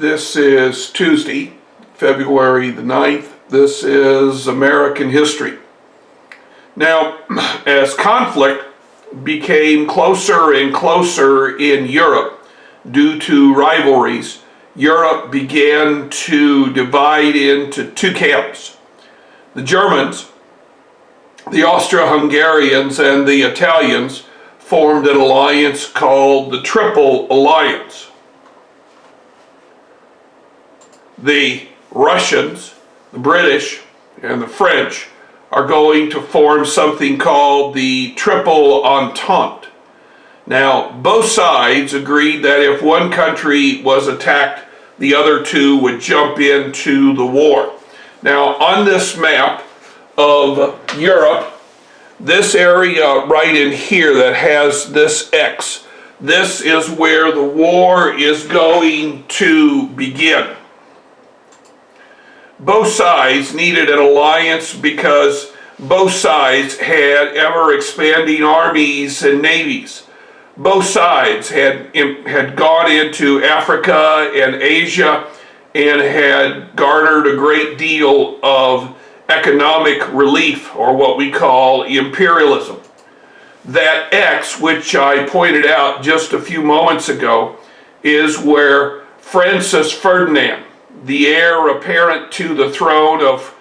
This is Tuesday, February the 9th. This is American history. Now, as conflict became closer and closer in Europe due to rivalries, Europe began to divide into two camps. The Germans, the Austro-Hungarians, and the Italians formed an alliance called the Triple Alliance. The Russians, the British, and the French are going to form something called the Triple Entente. Now, both sides agreed that if one country was attacked, the other two would jump into the war. Now, on this map of Europe, this area right in here that has this X, this is where the war is going to begin. Both sides needed an alliance because both sides had ever-expanding armies and navies. Both sides had gone into Africa and Asia and had garnered a great deal of economic relief, or what we call imperialism. That X, which I pointed out just a few moments ago, is where Francis Ferdinand, the heir apparent to the throne of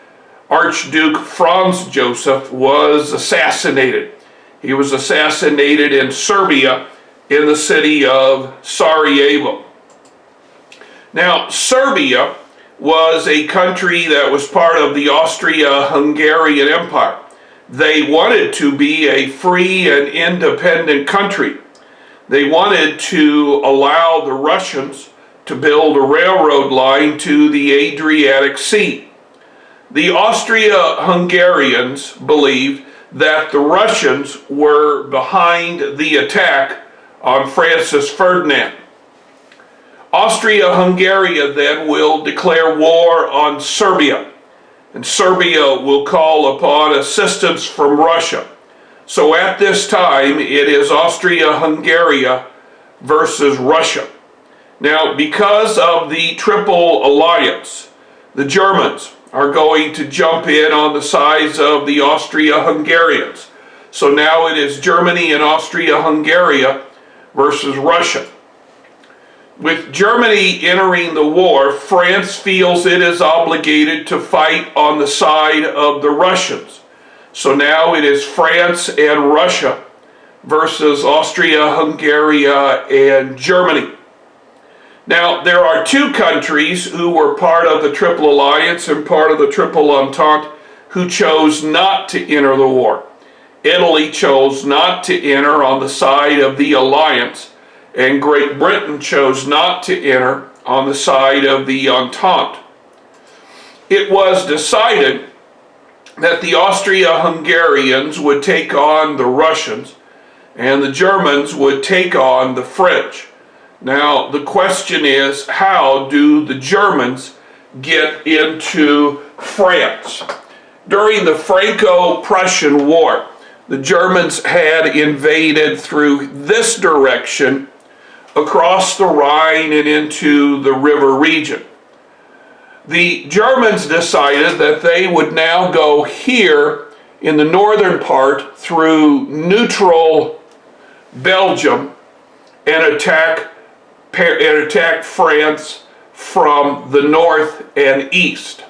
Archduke Franz Joseph, was assassinated. He was assassinated in Serbia in the city of Sarajevo. Now, Serbia was a country that was part of the Austria-Hungarian Empire. They wanted to be a free and independent country. They wanted to allow the Russians to build a railroad line to the Adriatic Sea. The Austria-Hungarians believed that the Russians were behind the attack on Francis Ferdinand. Austria-Hungary then will declare war on Serbia, and Serbia will call upon assistance from Russia. So at this time, it is Austria-Hungary versus Russia. Now, because of the Triple Alliance, the Germans are going to jump in on the sides of the Austria-Hungarians. So now it is Germany and Austria-Hungary versus Russia. With Germany entering the war, France feels it is obligated to fight on the side of the Russians. So now it is France and Russia versus Austria-Hungary and Germany. Now, there are two countries who were part of the Triple Alliance and part of the Triple Entente who chose not to enter the war. Italy chose not to enter on the side of the alliance, and Great Britain chose not to enter on the side of the Entente. It was decided that the Austria-Hungarians would take on the Russians and the Germans would take on the French. Now, the question is, how do the Germans get into France? During the Franco-Prussian War, the Germans had invaded through this direction across the Rhine and into the river region. The Germans decided that they would now go here in the northern part through neutral Belgium and attack France from the north and east.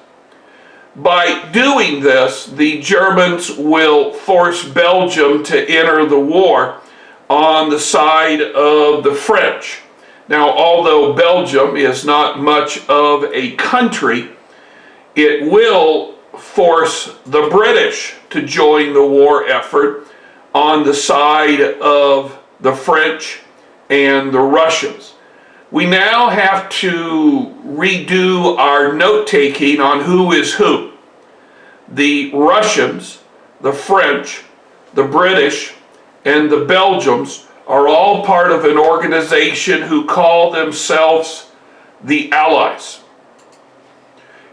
By doing this, the Germans will force Belgium to enter the war on the side of the French. Now, although Belgium is not much of a country, it will force the British to join the war effort on the side of the French and the Russians. We now have to redo our note-taking on who is who. The Russians, the French, the British, and the Belgians are all part of an organization who call themselves the Allies.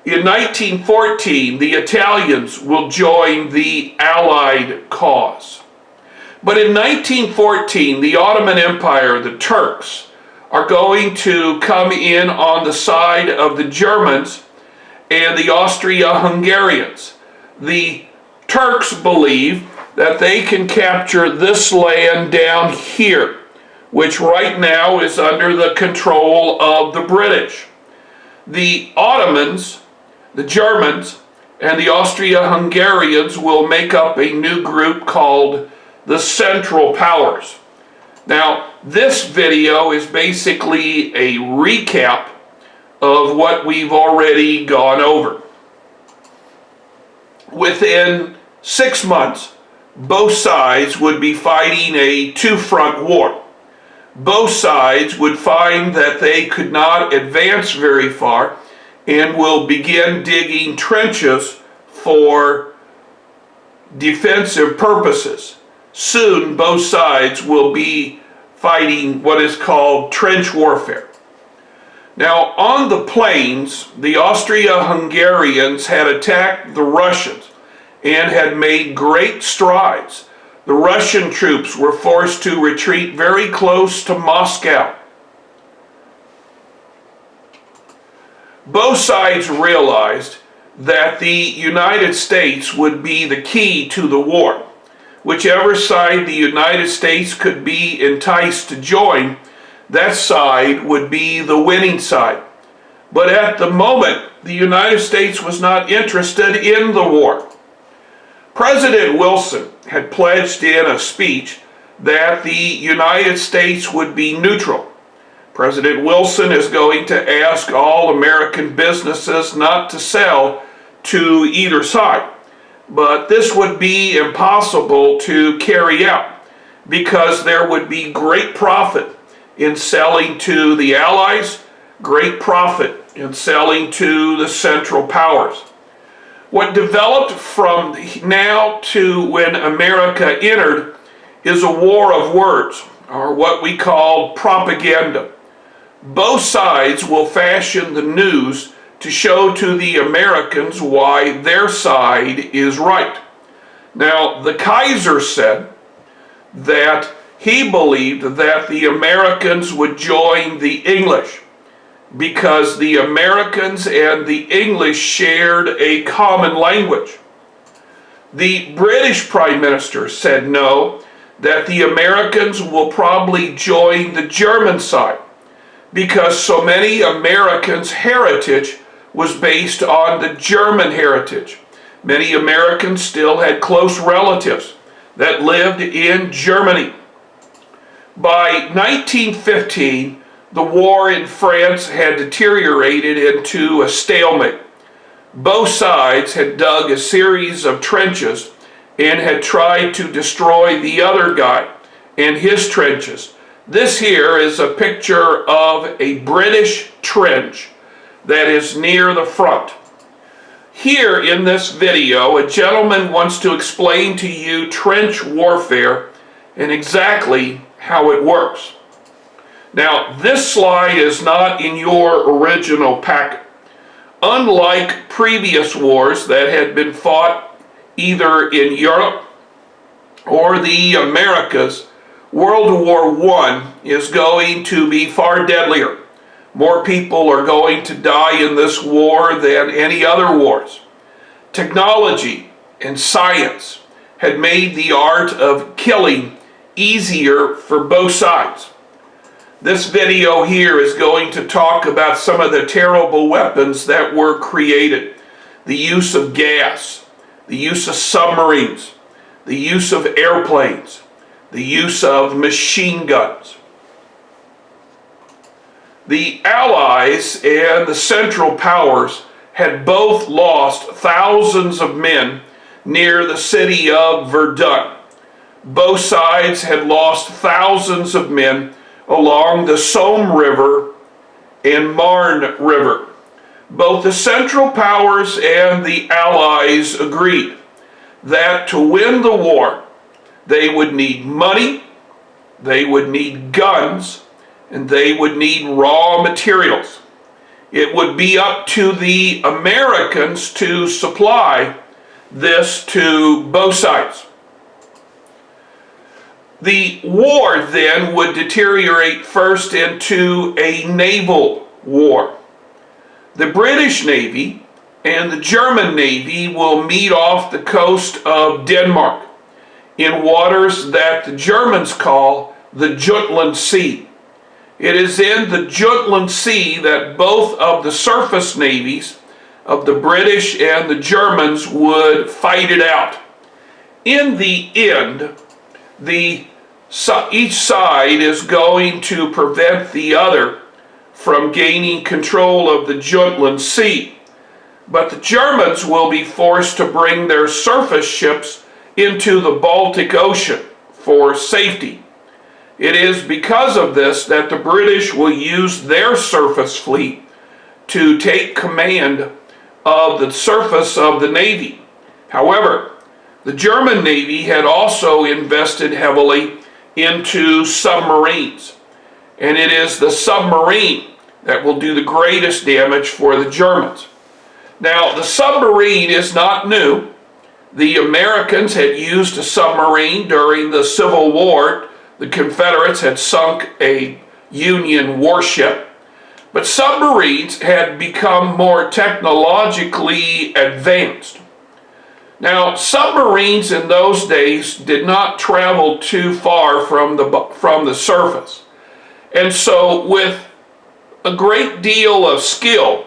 In 1914, the Italians will join the Allied cause. But in 1914, the Ottoman Empire, the Turks, are going to come in on the side of the Germans and the Austria-Hungarians. The Turks believe that they can capture this land down here, which right now is under the control of the British. The Ottomans, the Germans, and the Austria-Hungarians will make up a new group called the Central Powers. Now, this video is basically a recap of what we've already gone over. Within 6 months, both sides would be fighting a two-front war. Both sides would find that they could not advance very far and will begin digging trenches for defensive purposes. Soon, both sides will be fighting what is called trench warfare. Now, on the plains, the Austria-Hungarians had attacked the Russians and had made great strides. The Russian troops were forced to retreat very close to Moscow. Both sides realized that the United States would be the key to the war. Whichever side the United States could be enticed to join, that side would be the winning side. But at the moment, the United States was not interested in the war. President Wilson had pledged in a speech that the United States would be neutral. President Wilson is going to ask all American businesses not to sell to either side. But this would be impossible to carry out because there would be great profit in selling to the Allies, great profit in selling to the Central Powers. What developed from now to when America entered is a war of words, or what we call propaganda. Both sides will fashion the news to show to the Americans why their side is right. Now, the Kaiser said that he believed that the Americans would join the English because the Americans and the English shared a common language. The British Prime Minister said no, that the Americans will probably join the German side because so many Americans' heritage was based on the German heritage. Many Americans still had close relatives that lived in Germany. By 1915, the war in France had deteriorated into a stalemate. Both sides had dug a series of trenches and had tried to destroy the other guy and his trenches. This here is a picture of a British trench that is near the front. Here in this video, a gentleman wants to explain to you trench warfare and exactly how it works. Now, this slide is not in your original packet. Unlike previous wars that had been fought either in Europe or the Americas, World War I is going to be far deadlier. More people are going to die in this war than any other wars. Technology and science had made the art of killing easier for both sides. This video here is going to talk about some of the terrible weapons that were created. The use of gas, the use of submarines, the use of airplanes, the use of machine guns. The Allies and the Central Powers had both lost thousands of men near the city of Verdun. Both sides had lost thousands of men along the Somme River and Marne River. Both the Central Powers and the Allies agreed that to win the war, they would need money, they would need guns, and they would need raw materials. It would be up to the Americans to supply this to both sides. The war then would deteriorate first into a naval war. The British Navy and the German Navy will meet off the coast of Denmark in waters that the Germans call the Jutland Sea. It is in the Jutland Sea that both of the surface navies of the British and the Germans would fight it out. In the end, each side is going to prevent the other from gaining control of the Jutland Sea. But the Germans will be forced to bring their surface ships into the Baltic Ocean for safety. It is because of this that the British will use their surface fleet to take command of the surface of the Navy. However, the German Navy had also invested heavily into submarines, and it is the submarine that will do the greatest damage for the Germans. Now, the submarine is not new. The Americans had used a submarine during the Civil War. The Confederates had sunk a Union warship. But submarines had become more technologically advanced. Now, submarines in those days did not travel too far from the surface. And so, with a great deal of skill,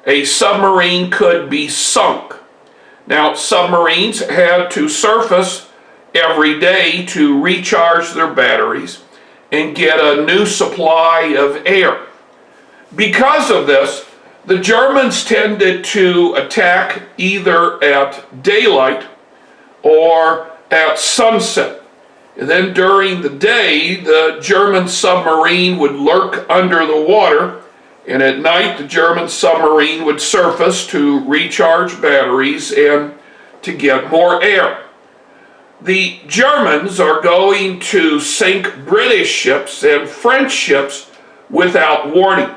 a submarine could be sunk. Now, submarines had to surface every day to recharge their batteries and get a new supply of air. Because of this, the Germans tended to attack either at daylight or at sunset. And then during the day, the German submarine would lurk under the water, and at night the German submarine would surface to recharge batteries and to get more air. The Germans are going to sink British ships and French ships without warning.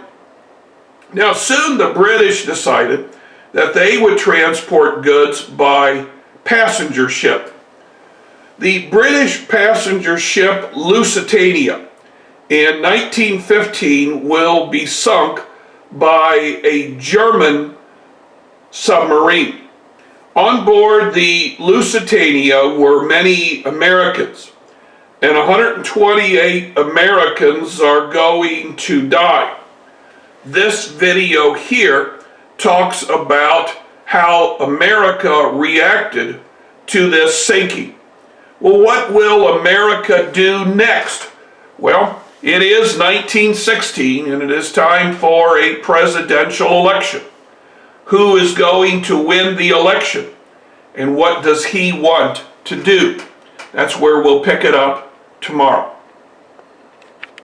Now, soon the British decided that they would transport goods by passenger ship. The British passenger ship Lusitania in 1915 will be sunk by a German submarine. On board the Lusitania were many Americans, and 128 Americans are going to die. This video here talks about how America reacted to this sinking. Well, what will America do next? Well, it is 1916 and it is time for a presidential election. Who is going to win the election? And what does he want to do? That's where we'll pick it up tomorrow.